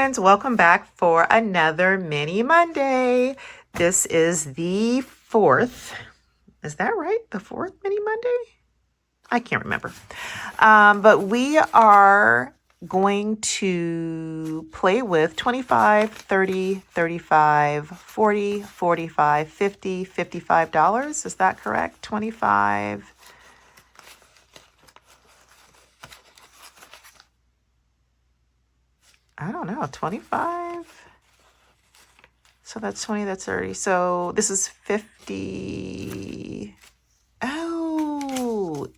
friends, welcome back for another mini Monday. This is the fourth. Is that right? The fourth mini Monday? I can't remember. But we are going to play with 25, 30, 35, 40, 45, 50, $55. Is that correct? 25. I don't know, 25. So that's 20, that's 30. So this is 50. Oh,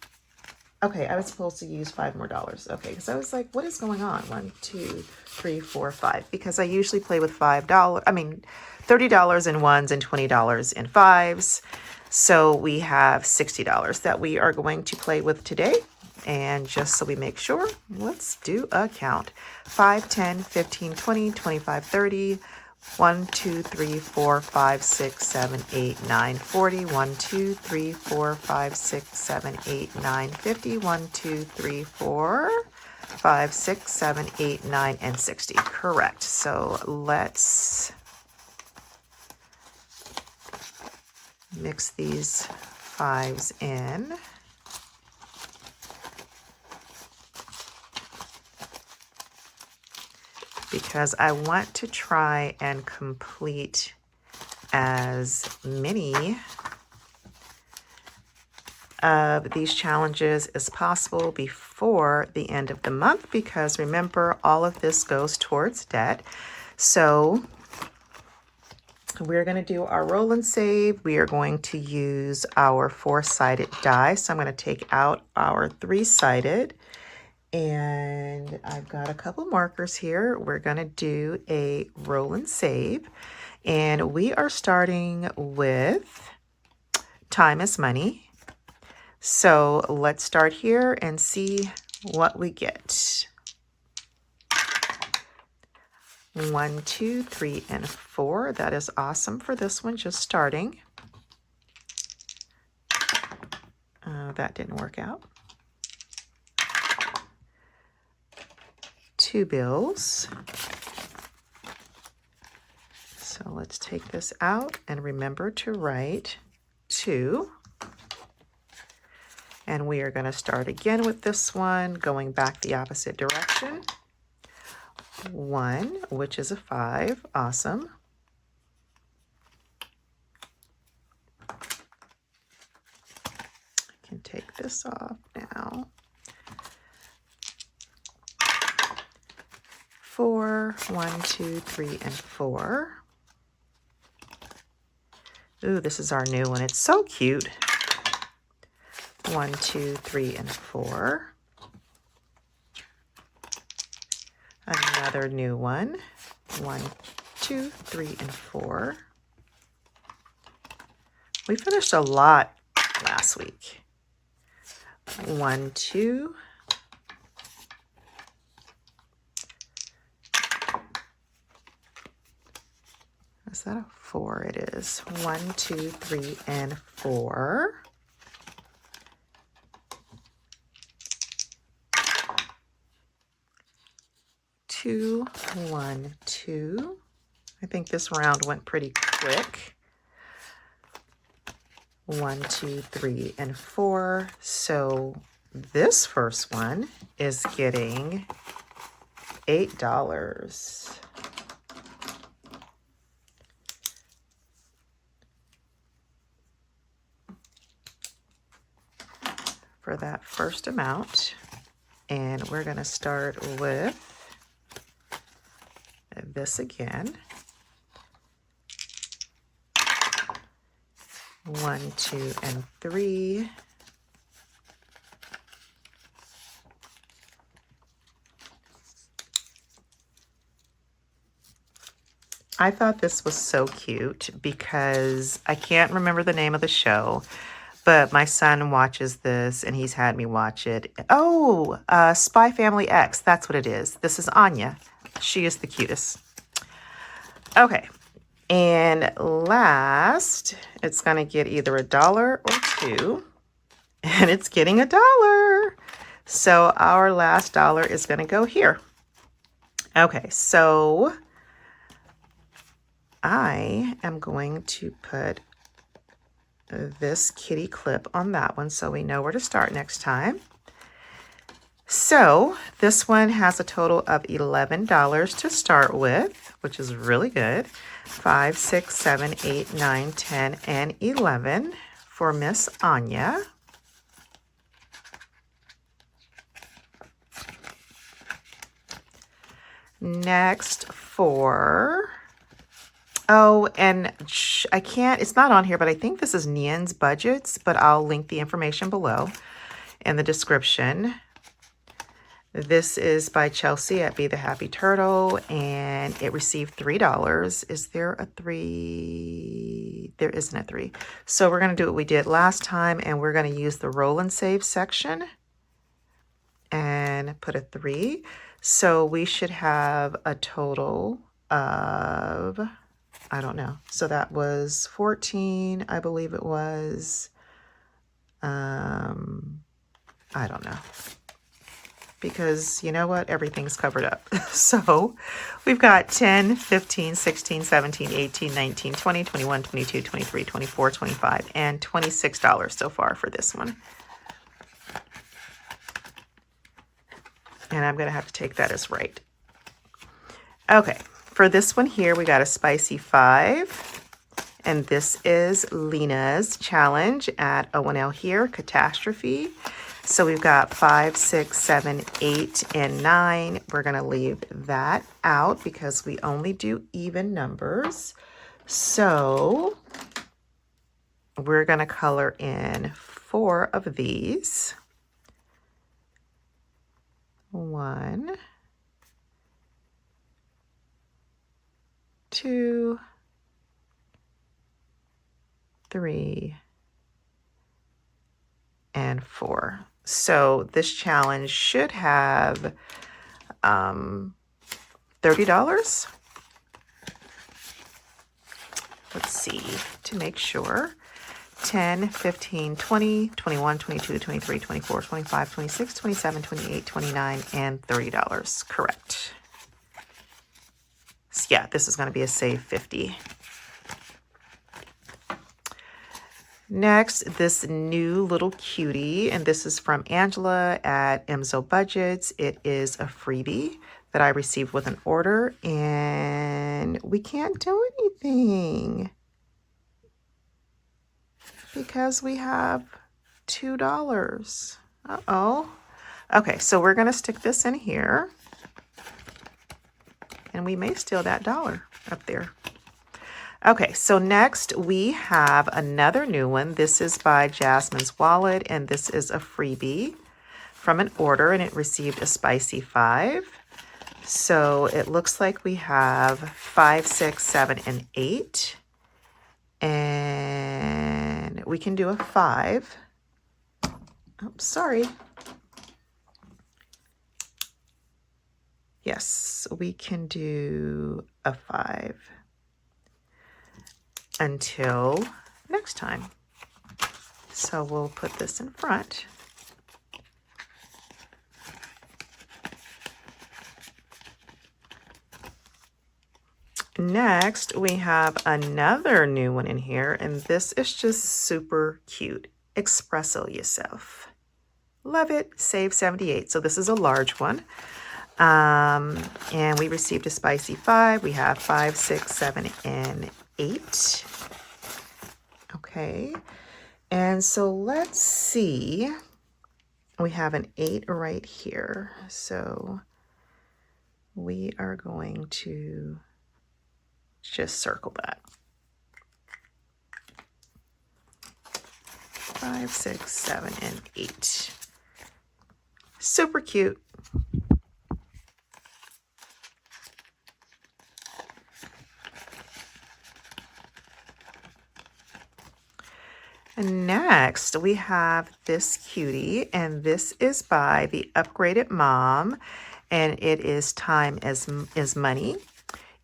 okay. I was supposed to use $5 more. Okay, because I was like, what is going on? 1, 2, 3, 4, 5. Because I usually play with $5. I mean, $30 in ones and $20 in fives. So we have $60 that we are going to play with today. And just so we make sure, let's do a count. 5, 10, 15, 20, 25, 30. 1, 2, 3, 4, 5, 6, 7, 8, 9, 40. 1, 2, 3, 4, 5, 6, 7, 8, 9, 50. 1, 2, 3, 4, 5, 6, 7, 8, 9, and 60. Correct. So let's mix these fives in. Because I want to try and complete as many of these challenges as possible before the end of the month, because remember, all of this goes towards debt. So we're going to do our roll and save. We are going to use our 4-sided die. So I'm going to take out our 3-sided. And I've got a couple markers here. We're going to do a roll and save. And we are starting with time is money. So let's start here and see what we get. 1, 2, 3, and 4. That is awesome for this one, just starting. That didn't work out. 2 bills. So let's take this out and remember to write 2. And we are going to start again with this one, going back the opposite direction. 1, which is a 5. Awesome. I can take this off now. 4, 1, 2, 3, and 4. Ooh, this is our new one. It's so cute. 1, 2, 3, and 4. Another new one. 1, 2, 3, and 4. We finished a lot last week. 1, 2. Is that a 4? It is. 1, 2, 3, and 4. Two, 1, 2. I think this round went pretty quick. 1, 2, 3, and 4. So this first one is getting $8. For that first amount. And we're going to start with this again. 1, 2, and 3. I thought this was so cute because I can't remember the name of the show, but my son watches this and he's had me watch it. Oh, Spy Family X. That's what it is. This is Anya. She is the cutest. Okay. And last, it's going to get either $1 or $2. And it's getting $1. So our last dollar is going to go here. Okay, so I am going to put this kitty clip on that one so we know where to start next time. So this one has a total of $11 to start with, which is really good. 5, 6, 7, 8, 9, 10, and 11 for Miss Anya. Next for, oh, and I can't, it's not on here, but I think this is Nian's budgets, but I'll link the information below in the description. This is by Chelsea at Be the Happy Turtle, and it received $3. Is there a 3? There isn't a 3. So we're going to do what we did last time, and we're going to use the roll and save section and put a 3. So we should have a total of, I don't know. So that was 14, I believe it was. I don't know. Because you know what? Everything's covered up. So we've got 10, 15, 16, 17, 18, 19, 20, 21, 22, 23, 24, 25, and $26 so far for this one. And I'm going to have to take that as right. Okay, for this one here, we got a spicy 5. And this is Lena's challenge at O&L here, Catastrophe. So we've got 5, 6, 7, 8, and 9. We're going to leave that out because we only do even numbers. So we're going to color in 4 of these. 1, 2, 3, and 4. So this challenge should have $30. Let's see to make sure. 10, 15, 20, 21, 22, 23, 24, 25, 26, 27, 28, 29, and $30. Correct. So yeah, this is going to be a save 50. Next, this new little cutie, and this is from Angela at Emzo Budgets. It is a freebie that I received with an order, and we can't do anything because we have $2. Uh-oh. Okay, so we're going to stick this in here, and we may steal that $1 up there. Okay, so next we have another new one. This is by Jasmine's Wallet, and this is a freebie from an order, and it received a spicy 5. So it looks like we have 5, 6, 7, and 8. And we can do a 5. Oh, sorry. Yes, we can do a 5. Until next time. So we'll put this in front. Next, we have another new one in here, and this is just super cute. Espresso Yourself. Love it. Save 78. So this is a large one. And we received a spicy 5. We have 5, 6, 7, and 8. Okay, and so let's see. We have an 8 right here. So we are going to just circle that. 5, 6, 7, and 8. Super cute. Next, we have this cutie, and this is by the Upgraded Mom, and it is Time is Money.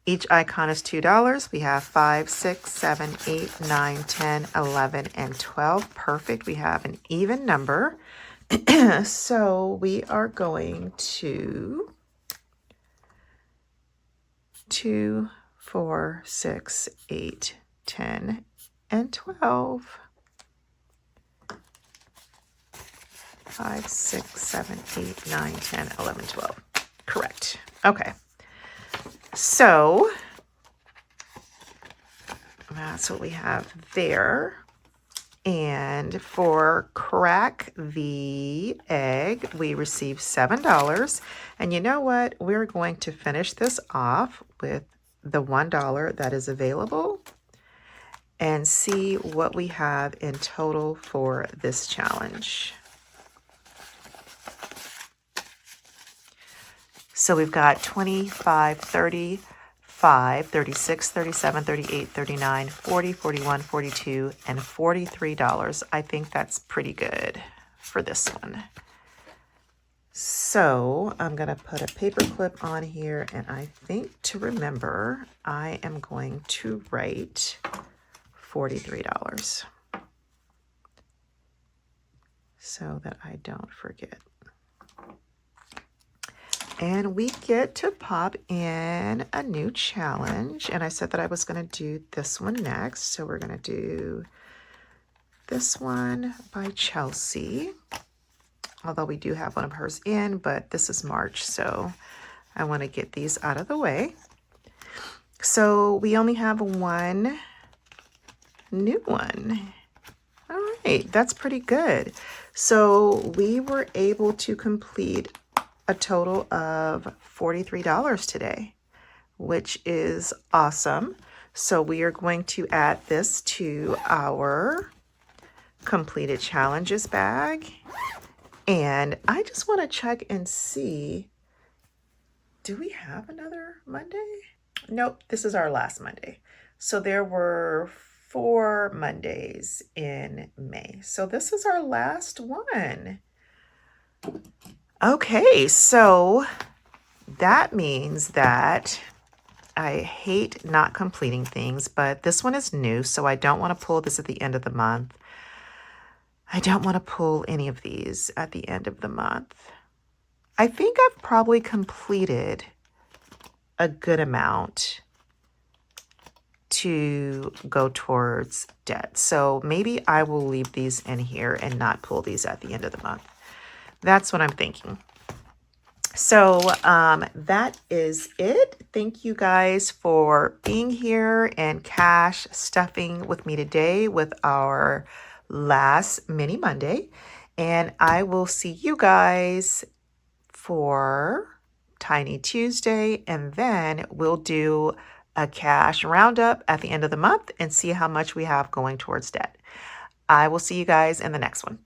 Each icon is $2. We have 5, 6, 7, 8, 9, 10, 11, and 12. Perfect. We have an even number. So we are going to 2, 4, 6, 8, 10, and 12. 5, 6, 7, 8, 9, 10, 11, 12. Correct. Okay. So that's what we have there. And for crack the egg, we received $7. And you know what? We're going to finish this off with the $1 that is available and see what we have in total for this challenge. So we've got 25, 30, 5, 36, 37, 38, 39, 40, 41, 42, and $43. I think that's pretty good for this one. So I'm going to put a paper clip on here, and I think to remember, I am going to write $43 so that I don't forget. And we get to pop in a new challenge. And I said that I was going to do this one next. So we're going to do this one by Chelsea. Although we do have one of hers in, but this is March. So I want to get these out of the way. So we only have one new one. All right, that's pretty good. So we were able to complete a total of $43 today, which is awesome. So we are going to add this to our completed challenges bag. And I just want to check and see, do we have another Monday? Nope, this is our last Monday. So there were 4 Mondays in May. So this is our last one. Okay, so that means that I hate not completing things, but this one is new, so I don't want to pull this at the end of the month. I don't want to pull any of these at the end of the month. I think I've probably completed a good amount to go towards debt. So maybe I will leave these in here and not pull these at the end of the month. That's what I'm thinking. So that is it. Thank you guys for being here and cash stuffing with me today with our last mini Monday. And I will see you guys for Tiny Tuesday. And then we'll do a cash roundup at the end of the month and see how much we have going towards debt. I will see you guys in the next one.